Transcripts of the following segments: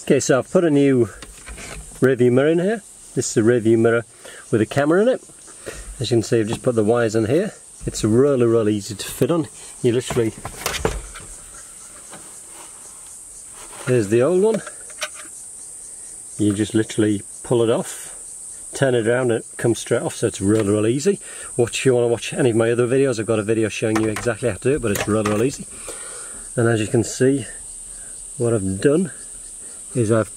Okay, so I've put a new rear view mirror in here. This is a rear view mirror with a camera in it. As you can see, I've just put the wires in here. It's really easy to fit on. You literally, here's the old one. You just literally pull it off, turn it around, and it comes straight off, so it's really easy. If you want to watch any of my other videos, I've got a video showing you exactly how to do it, but it's really easy. And as you can see, what I've done is I've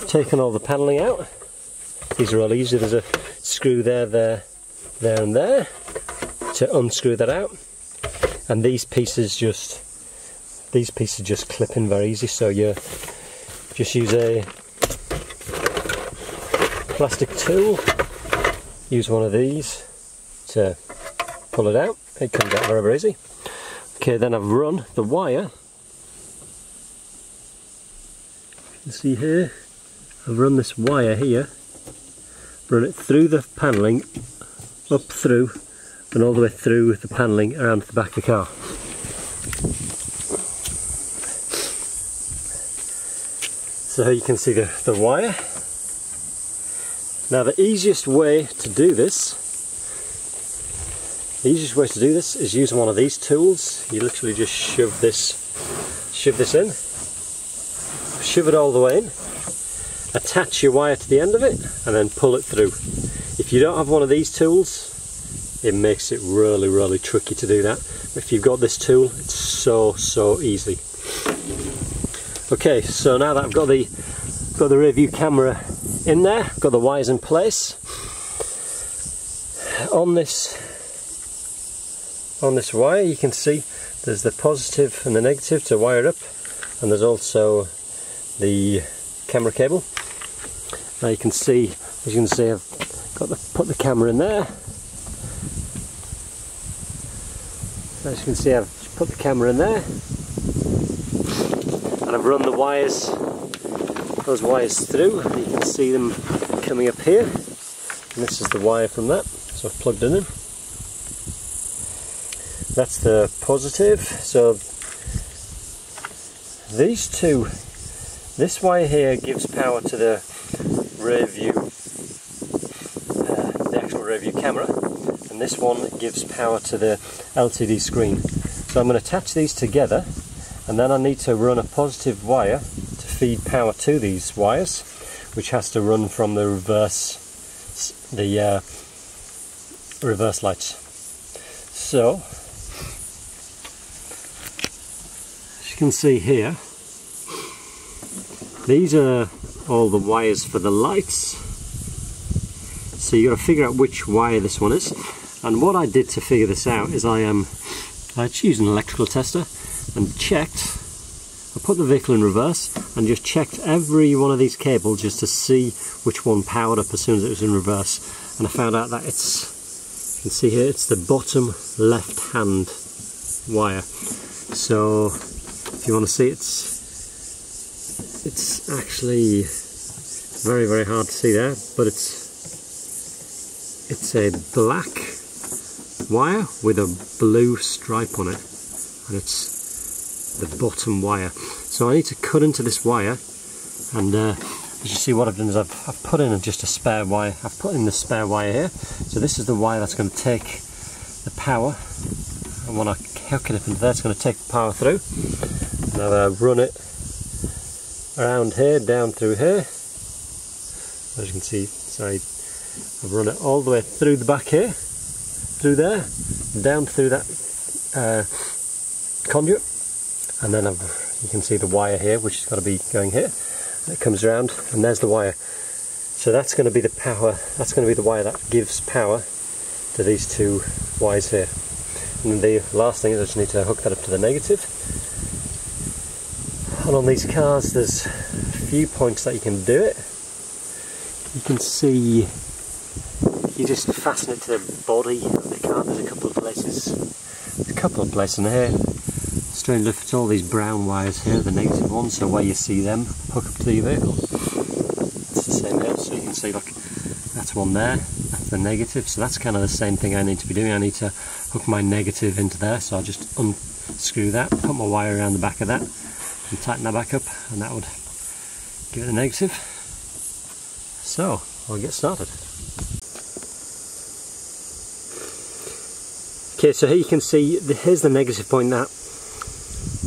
taken all the panelling out. These are all easy. There's a screw there, and there to unscrew that out, and these pieces just clip in very easy. So you just use a plastic tool, use one of these to pull it out. It comes out very easy. Okay, then I've run the wire. You see here, I've run this wire here, run it through the panelling, up through, and all the way through the panelling around to the back of the car. So you can see the wire. Now the easiest way to do this is using one of these tools. You literally just shove this in, shove it all the way in, attach your wire to the end of it, and then pull it through. If you don't have one of these tools, it makes it really tricky to do that. But if you've got this tool, it's so easy. Okay, so now that I've got the rear view camera in there, got the wires in place. On this wire, you can see there's the positive and the negative to wire up, and there's also the camera cable. Now you can see, as you can see, I've put the camera in there. As you can see, I've put the camera in there, and I've run those wires through. You can see them coming up here, and this is the wire from that, so I've plugged it in. That's the positive. So these two, this wire here gives power to the rear view, the actual rear view camera, and this one gives power to the LCD screen. So I'm going to attach these together, and then I need to run a positive wire to feed power to these wires, which has to run from the reverse lights. So as you can see here, these are all the wires for the lights. So you've got to figure out which wire this one is. And what I did to figure this out is I used an electrical tester and checked. I put the vehicle in reverse and just checked every one of these cables just to see which one powered up as soon as it was in reverse. And I found out that you can see here, it's the bottom left hand wire. So if you want to see, it's actually very hard to see there, but it's a black wire with a blue stripe on it, and it's the bottom wire. So I need to cut into this wire, and as you see, what I've done is I've put in just a spare wire. I've put in the spare wire here. So this is the wire that's going to take the power, and when I hook it up into there, it's going to take the power through. Now I run it around here, down through here. As you can see, sorry, I've run it all the way through the back here, through there, down through that conduit, and then you can see the wire here, which has got to be going here. And it comes around, and there's the wire. So that's going to be the power. That's going to be the wire that gives power to these two wires here. And the last thing is I just need to hook that up to the negative. And on these cars, there's a few points that you can do it. You can see, you just fasten it to the body of the car. There's a couple of places. There's a couple of places in here. Strange enough, it's all these brown wires here, the negative ones, so where you see them, hook up to your vehicle. It's the same here, so you can see, look, that's one there, that's the negative, so that's kind of the same thing I need to be doing. I need to hook my negative into there, so I'll just unscrew that, put my wire around the back of that, and tighten that back up, and that would give it a negative. So I'll get started. Okay, so here you can see here's the negative point, and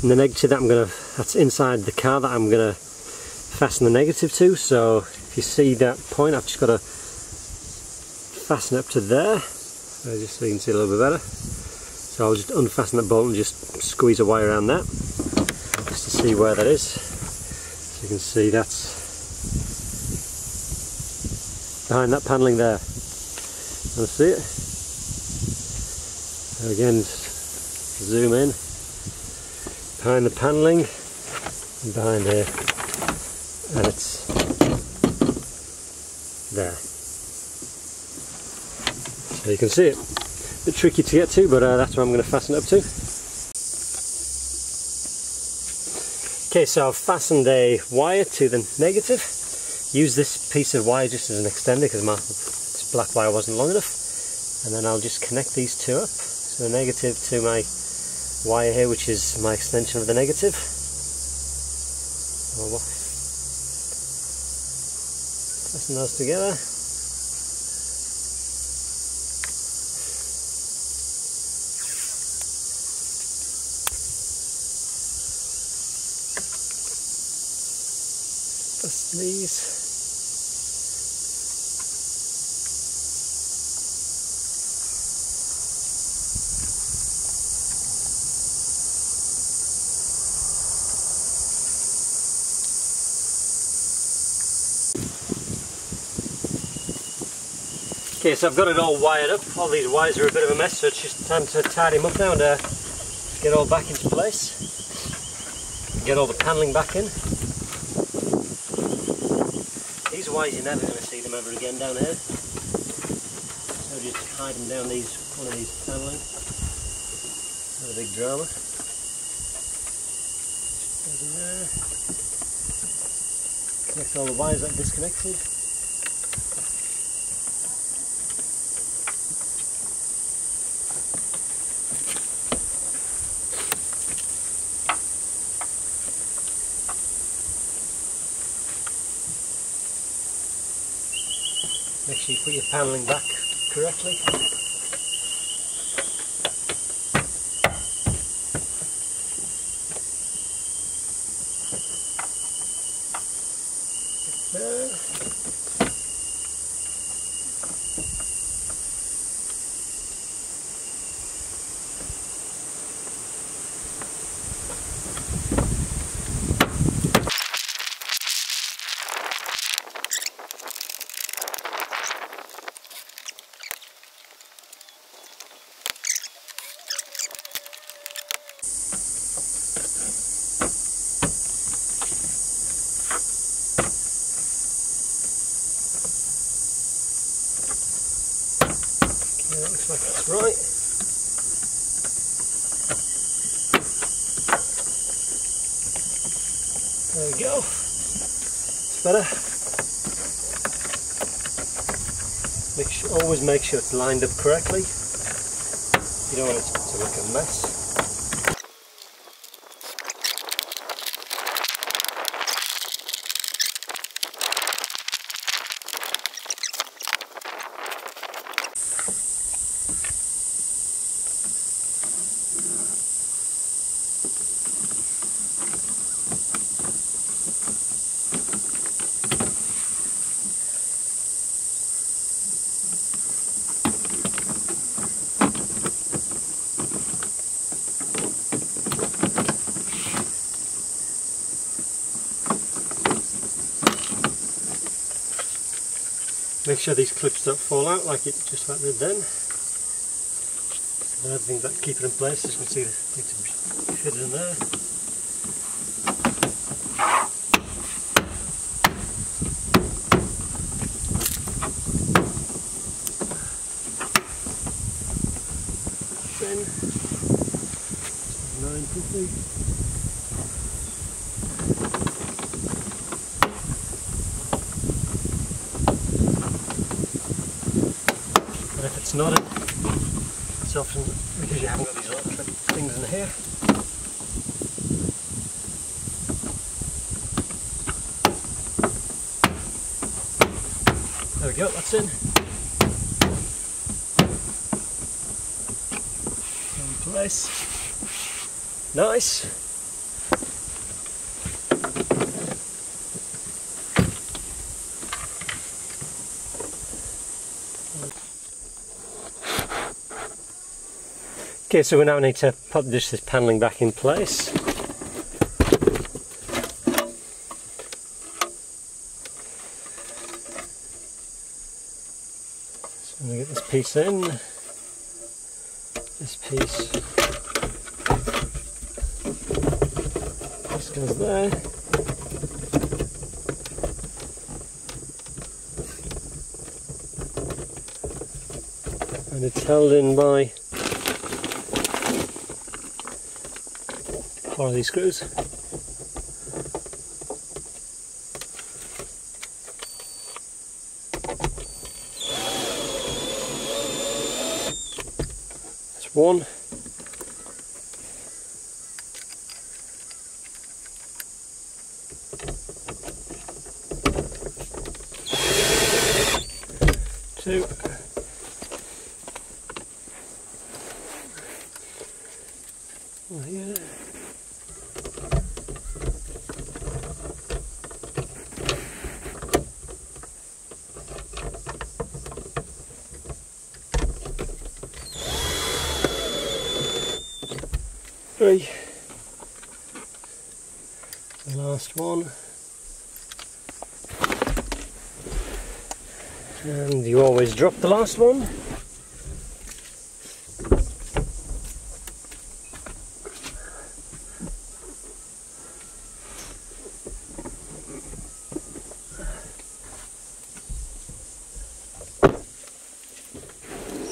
the negative that that's inside the car that I'm gonna fasten the negative to. So if you see that point, I've just got to fasten it up to there, just so you can see a little bit better. So I'll just unfasten that bolt and just squeeze a wire around that, just to see where that is. So you can see that's behind that panelling there. Want to see it? So again, zoom in. Behind the panelling, and behind here, and it's there. So you can see it. A bit tricky to get to, but that's where I'm going to fasten it up to. Okay, so I've fastened a wire to the negative. Use this piece of wire just as an extender because this black wire wasn't long enough. And then I'll just connect these two up. So the negative to my wire here, which is my extension of the negative. Fasten those together. Fasten these. Okay, so I've got it all wired up. All these wires are a bit of a mess, so it's just time to tidy them up now and get it all back into place. Get all the panelling back in. These wires, you're never going to see them ever again down here. So just hide them down one of these panelling. Not a big drama. Just in there. Connect all the wires that are disconnected. Make sure you put your panelling back correctly. There. That looks like it's right. There we go. It's better. Always make sure it's lined up correctly. You don't want it to look a mess. Make sure these clips don't fall out like it just like did then. The other thing that keep it in place, as you can see, they need to be fitted in there. Then 9 properly. And if it's not, it's often because you haven't got these little clip things in here. There we go, that's in. In place. Nice. Okay, so we now need to put this panelling back in place. So I'm going to get this piece in, this piece, this goes there. And it's held in by one of these screws. That's one. Two. Oh, yeah. Three. The last one. And you always drop the last one.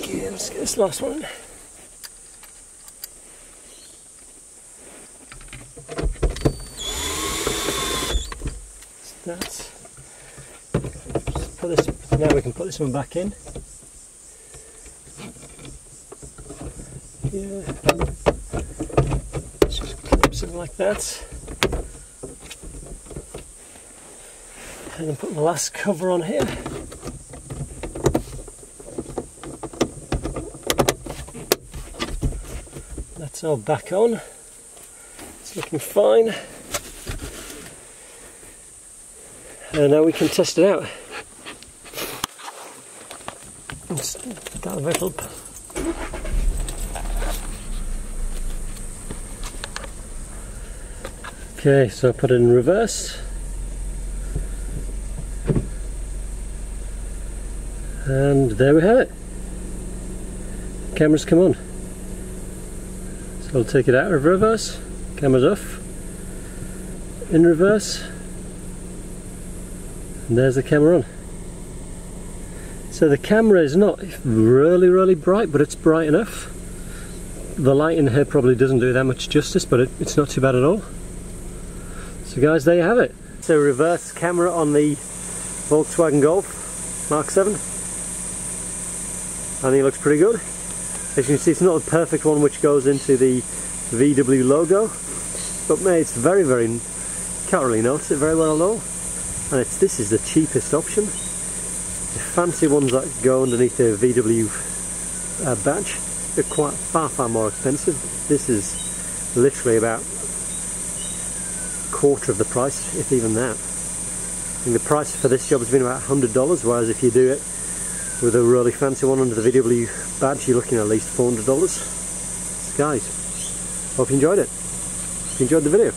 Okay, let's get this last one. That. Put this, now we can put this one back in. Yeah. Just clips it like that. And then put the last cover on here. That's all back on. It's looking fine. And now we can test it out. Let's start it up. Okay, so I put it in reverse. And there we have it. Camera's come on. So I'll take it out of reverse. Camera's off. In reverse. And there's the camera on. So the camera is not really bright, but it's bright enough. The light in here probably doesn't do that much justice, but it's not too bad at all. So guys, there you have it. It's a reverse camera on the Volkswagen Golf Mark 7. I think it looks pretty good. As you can see, it's not the perfect one which goes into the VW logo, but mate, it's very, can't really notice it very well at all. And this is the cheapest option. The fancy ones that go underneath the VW badge, they're far more expensive. This is literally about a quarter of the price, if even that. I think the price for this job has been about $100, whereas if you do it with a really fancy one under the VW badge, you're looking at least $400. So guys, hope you enjoyed it. If you enjoyed the video,